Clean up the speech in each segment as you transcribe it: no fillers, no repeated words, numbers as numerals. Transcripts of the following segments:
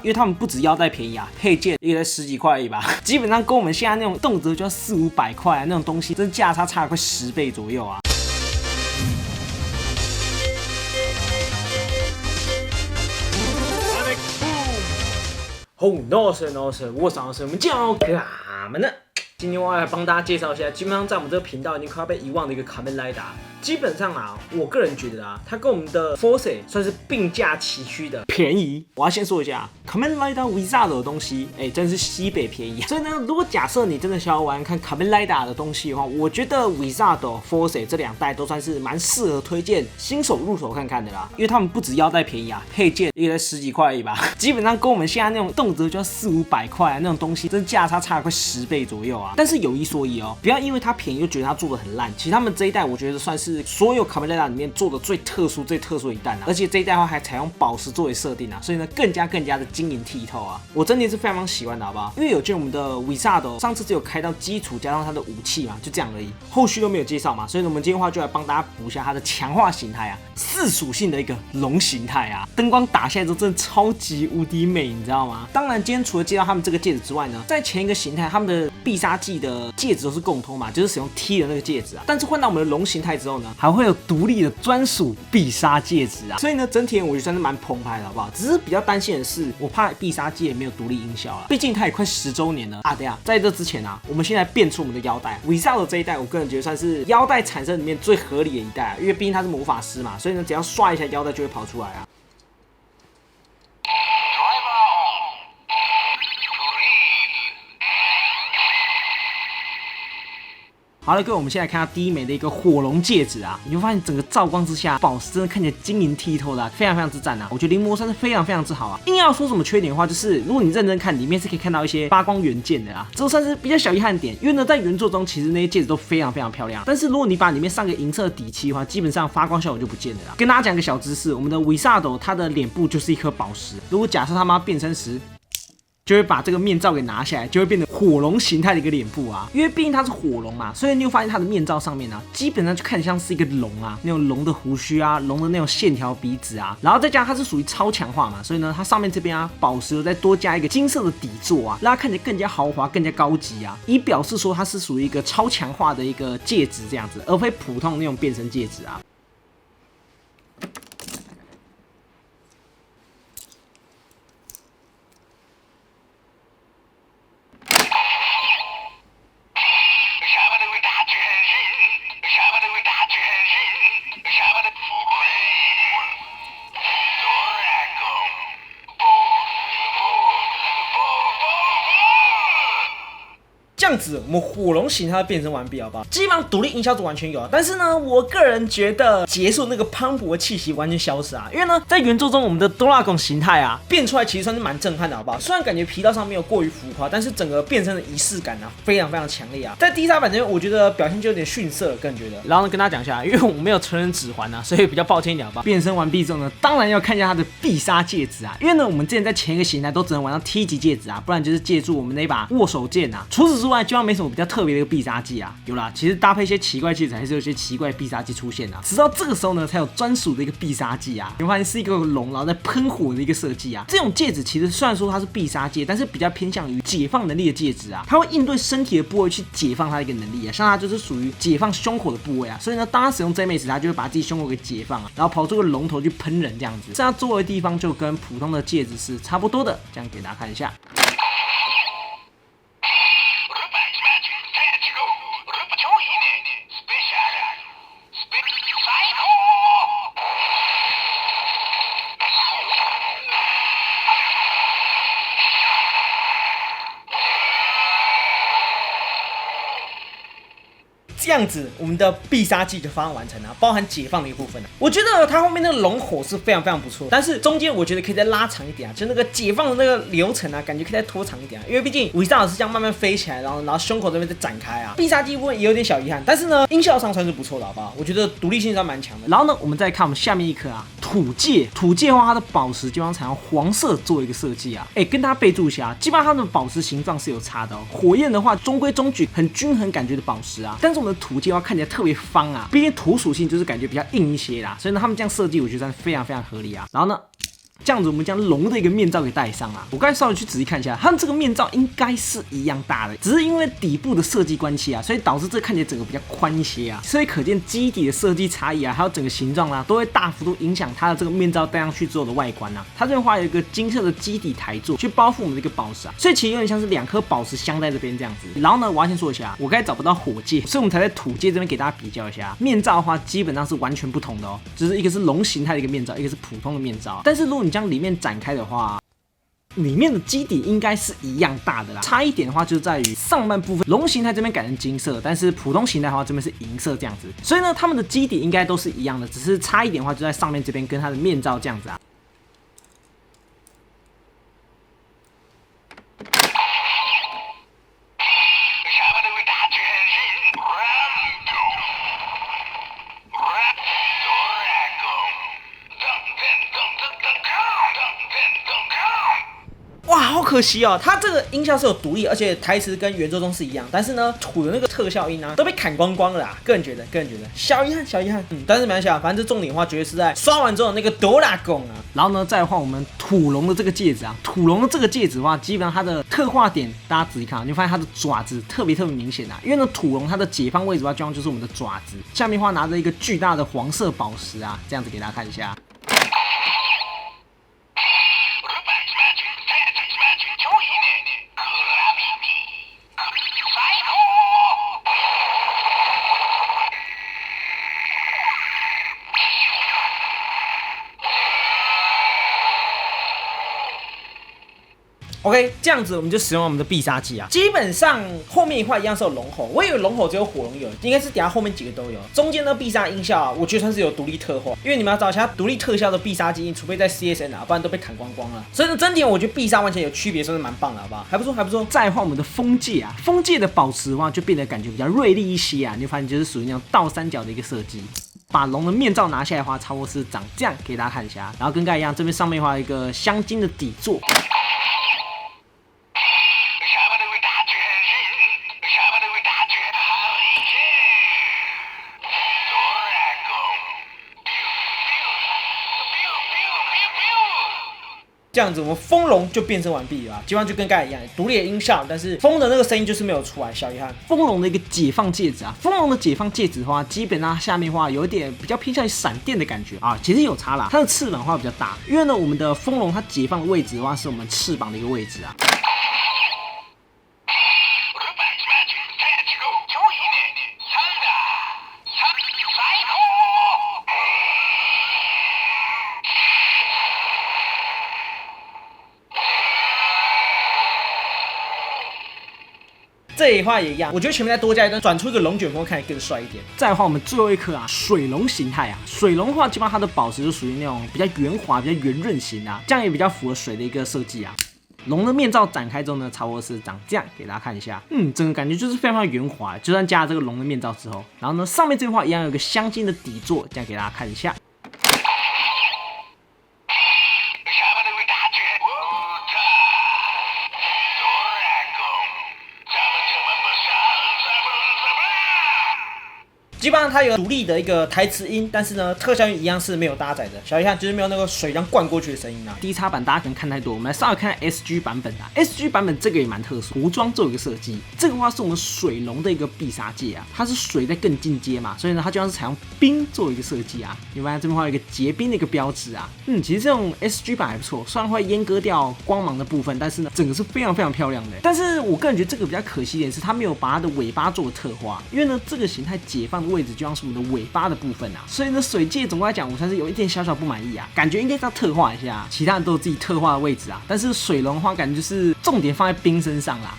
因为他们不止腰带便宜啊，配件也才10几块而已吧，基本上跟我们现在那种动辄就要400、500块啊那种东西，真价差了快10倍左右啊。Oh no sir no sir， 我是老师，我们今天要干嘛呢？今天我要来帮大家介绍一下，基本上在我们这个频道已经快要被遗忘的一个卡门莱达。基本上啊，我个人觉得啊，它跟我们的 Force 算是并驾齐驱的便宜。我要先说一下，卡门莱达 Wizard 的东西，真是西北便宜。所以呢，如果假设你真的想要玩看卡门莱达的东西的话，我觉得 Wizard、Force 这2代都算是蛮适合推荐新手入手看看的啦。因为他们不止腰带便宜啊，配件也才10几块而已吧，基本上跟我们现在那种动辄就要400、500块啊那种东西，真价差了快10倍左右啊。但是有一说一哦，不要因为它便宜就觉得它做的很烂。其实他们这一代我觉得算是所有卡门莱达里面做的最特殊的一代啊，而且这一代的话还采用宝石作为设定啊，所以呢更加的晶莹剔透啊，我真的是非常喜欢的，好不好？因为有见我们的 Wizard 上次只有开到基础加上它的武器嘛，就这样而已，后续都没有介绍嘛，所以呢我们今天的话就来帮大家补一下它的强化形态啊，4属性的一个龙形态啊，灯光打下来之后真的超级无敌美，你知道吗？当然今天除了介绍他们这个戒指之外呢，在前一个形态他们的必杀技的戒指都是共通嘛，就是使用 T 的那个戒指啊，但是换到我们的龙形态之后呢，还会有独立的专属必杀戒指啊，所以呢整体我觉得算是蛮澎湃的，好不好？只是比较担心的是，我怕必杀戒没有独立音效啊，毕竟它也快10周年了啊。对啊，在这之前啊，我们现在变出我们的腰带 ，Wizard 这一代，我个人觉得算是腰带产生里面最合理的一代啊，因为毕竟他是魔法师嘛，所以呢只要刷一下腰带就会跑出来啊。好了，各位，我们现在看到第一枚的一个火龙戒指啊，你会发现整个照光之下，宝石真的看起来晶莹剔透的、啊，非常之赞啊！我觉得临摹算是非常之好啊。硬要说什么缺点的话，就是如果你认真看，里面是可以看到一些发光元件的啊，这算是比较小遗憾点。因为呢，在原作中其实那些戒指都非常漂亮，但是如果你把里面上个银色底漆的话，基本上发光效果就不见了啦。跟大家讲个小知识，我们的 Wizard 它的脸部就是一颗宝石，如果假设他妈变身时，就会把这个面罩给拿下来，就会变成火龙形态的一个脸部啊。因为毕竟它是火龙嘛，所以你会发现它的面罩上面啊，基本上就看像是一个龙啊，那种龙的胡须啊，龙的那种线条鼻子啊，然后再加上它是属于超强化嘛，所以呢，它上面这边啊，宝石再多加一个金色的底座啊，让它看起来更加豪华、更加高级啊，以表示说它是属于一个超强化的一个戒指这样子，而非普通那种变身戒指啊。这样子，我们火龙形态变身完毕，好不好？基本上独立音效组完全有，但是呢，我个人觉得结束那个磅礴的气息完全消失啊，因为呢，在原作中我们的多拉贡形态啊变出来其实算是蛮震撼的，好不好？虽然感觉皮套上没有过于浮夸，但是整个变身的仪式感啊非常强烈啊。在第3版这边，我觉得表现就有点逊色，个人觉得。然后呢，跟大家讲一下，因为我没有成人指环啊，所以比较抱歉一点，好不好？变身完毕之后呢，当然要看一下它的必杀戒指啊，因为呢，我们之前在前一个形态都只能玩到 T 级戒指啊，不然就是借助我们那把握手剑啊。除此之外，基本上没什么比较特别的一个必杀技啊，有啦，其实搭配一些奇怪戒指，还是有些奇怪的必杀技出现啊。直到这个时候呢，才有专属的一个必杀技啊。你会发现是一个龙，然后在喷火的一个设计啊。这种戒指其实虽然说它是必杀戒，但是比较偏向于解放能力的戒指啊。它会应对身体的部位去解放它的一个能力啊。像它就是属于解放胸口的部位啊。所以呢，当它使用这枚时，它就会把自己胸口给解放啊，然后跑出个龙头去喷人这样子。这样做的地方就跟普通的戒指是差不多的。这样给大家看一下。这样子，我们的必杀技就方案完成了，包含解放的一个部分了。我觉得它后面那个龙火是非常不错，但是中间我觉得可以再拉长一点啊，就那个解放的那个流程啊，感觉可以再拖长一点啊，因为毕竟Wizard是这样慢慢飞起来，然后胸口这边再展开啊。必杀技部分也有点小遗憾，但是呢，音效上算是不错的，好不好？我觉得独立性上蛮强的。然后呢，我们再看我们下面一颗啊，土戒。土戒的话，它的宝石基本上采用黄色做一个设计啊。跟大家备注一下，基本上它的宝石形状是有差的哦。火焰的话，中规中矩，很均衡感觉的宝石啊，但是我们的土戒的话看起来特别方啊，毕竟土属性就是感觉比较硬一些啦，所以呢，他们这样设计我觉得算是非常合理啊。然后呢，这样子我们将龙的一个面罩给戴上啊。我刚才稍微去仔细看一下，它们这个面罩应该是一样大的，只是因为底部的设计关系啊，所以导致这看起来整个比较宽一些啊。所以可见基底的设计差异啊，还有整个形状啊，都会大幅度影响它的这个面罩戴上去之后的外观啊。它这边画有一个金色的基底台座去包覆我们的一个宝石啊，所以其实有点像是2颗宝石镶在这边这样子。然后呢，我要先说一下，我刚才找不到火戒，所以我们才在土戒这边给大家比较一下。面罩的话，基本上是完全不同的哦，就是一个是龙形态的一个面罩，一个是普通的面罩。但是如果你将里面展开的话，里面的基底应该是一样大的啦，差一点的话就在于上半部分龙形态这边改成金色，但是普通形态的话这边是银色这样子。所以呢，它们的基底应该都是一样的，只是差一点的话就在上面这边跟它的面罩这样子啊。哇，好可惜哦！它这个音效是有独立，而且台词跟原作中是一样，但是呢，土的那个特效音啊，都被砍光光了啦。个人觉得，小遗憾，小遗憾。但是没关系啊，反正这重点的话，绝对是在刷完之后那个哆啦贡啊。然后呢，再换我们土龙的这个戒指啊，土龙的这个戒指的话，基本上它的特化点，大家仔细看啊，你会发现它的爪子特别明显啊。因为呢，土龙它的解放位置的话，就像就是我们的爪子，下面的话拿着一个巨大的黄色宝石啊，这样子给大家看一下。OK， 这样子我们就使用我们的必杀技啊。基本上后面一块一样是有龙吼，我以为龙吼只有火龙有，应该是等下后面几个都有。中间的必杀音效啊，我觉得算是有独立特化，因为你们要找其他独立特效的必杀技，除非在 CSN 啊，不然都被砍光光了。所以呢，整体我觉得必杀完全有区别，算是蛮棒的，好不好？还不错，还不错。再换我们的风戒啊，风戒的宝石的话就变得感觉比较锐利一些啊，你就发现就是属于那种倒三角的一个设计。把龙的面罩拿下来的话，差不多是长这样，给大家看一下。然后跟刚才一样，这边上面画一个镶金的底座。这样子，我们风龙就变身完毕了，基本上就跟刚才一样，独立的音效，但是风的那个声音就是没有出来，小遗憾。风龙的一个解放戒指啊，风龙的解放戒指的话，基本上下面的话有一点比较偏向于闪电的感觉啊，其实有差啦，它的翅膀的话比较大，因为呢，我们的风龙它解放的位置的话是我们翅膀的一个位置啊。这一话也一样，我觉得前面再多加一段，转出一个龙卷风，看起来更帅一点。再换我们最后一颗啊，水龙形态啊，水龙的话，基本上它的宝石就属于那种比较圆滑、比较圆润型啊，这样也比较符合水的一个设计啊。龙的面罩展开之后呢，差不多是长这样，给大家看一下。整个感觉就是非常圆滑，就算加了这个龙的面罩之后，然后呢，上面这边的话一样有个镶金的底座，这样给大家看一下。基本上它有独立的一个台词音，但是呢，特效音一样是没有搭载的。小遗憾就是没有那个水这样灌过去的声音啊。DX 版大家可能看太多，我们来稍微看看 SG 版本啊。SG 版本这个也蛮特殊，涂装做一个设计。这个话是我们水龙的一个必杀戒啊，它是水在更进阶嘛，所以呢，它就像是采用冰做一个设计啊。你发现这边画有一个结冰的一个标志啊。其实这种 SG 版还不错，虽然会阉割掉光芒的部分，但是呢，整个是非常漂亮的。但是我个人觉得这个比较可惜一点是，它没有把它的尾巴做个特化，因为呢，这个形态解放的位置就像是我们的尾巴的部分啊，所以呢，水戒总归来讲，我算是有一点小不满意啊，感觉应该是要特化一下，其他人都有自己特化的位置啊，但是水龙的话，感觉就是重点放在冰身上啦。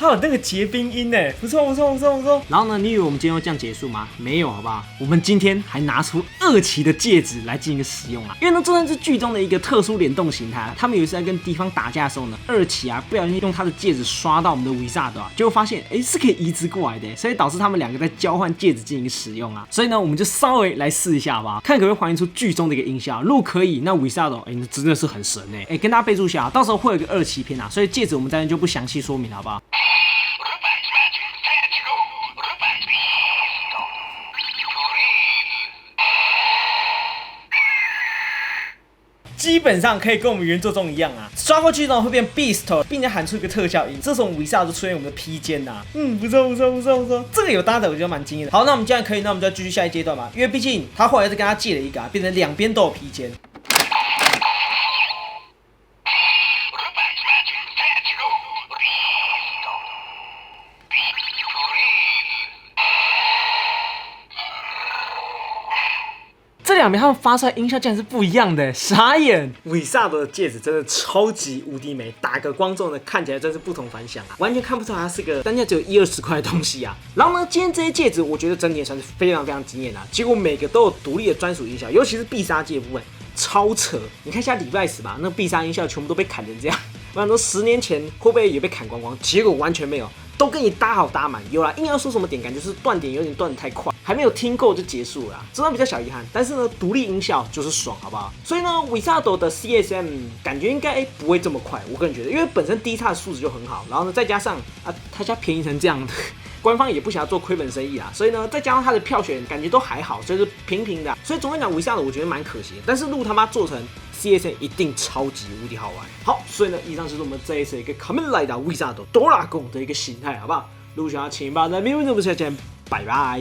它有那个结冰音呢，不错。然后呢，你以为我们今天就这样结束吗？没有，好不好？我们今天还拿出2期的戒指来进行一个使用啊，因为呢，这算是剧中的一个特殊联动形态。他们有一次在跟敌方打架的时候呢，2期啊不小心用他的戒指刷到我们的维萨德啊，结果发现是可以移植过来的，所以导致他们2个在交换戒指进行一个使用啊。所以呢，我们就稍微来试一下好不好？看可不可以还原出剧中的一个音效。如果可以，那维萨德那真的是很神跟大家备注一下，到时候会有一个2期篇啊，所以戒指我们在这就不详细说明了，好不好？基本上可以跟我们原作中一样啊，刷过去呢会变 Beast， 并且喊出一个特效音，这时候我们维萨就出现我们的披肩呐，不错，这个有搭的，我觉得蛮惊艳的。好，那我们既然可以，那我们就要继续下一阶段嘛，因为毕竟他后来是跟他借了一个变成2边都有披肩。这2边他们发出来音效竟然是不一样的，傻眼！维萨德的戒指真的超级无敌美，打个光之后呢，看起来真是不同凡响啊，完全看不出来它是个单价只有10-20块的东西啊。然后呢，今天这些戒指我觉得整体也算是非常惊艳啊，结果每个都有独立的专属音效，尤其是必杀技的部分超扯。你看一下礼拜10吧，那必杀音效全部都被砍成这样，我想说10年前会不会也被砍光光？结果完全没有。都跟你搭好搭满，有啦，硬要说什么点感就是断点有点断得太快，还没有听够就结束了啦，这段比较小遗憾。但是呢，独立音效就是爽，好不好？所以呢，维萨德的 CSM 感觉应该不会这么快，我个人觉得，因为本身第一叉的素质就很好，然后呢再加上他家便宜成这样的。官方也不想要做亏本生意啊，所以呢，再加上他的票选感觉都还好，所以就平平的，所以总体讲维萨德我觉得蛮可惜的。但是如果他妈做成 CSN 一定超级无敌好玩。好，所以呢，以上就是我们这一次一个卡门莱达维萨德多拉贡的一个形态，好不好？如果想要请把在评论中下见，拜拜。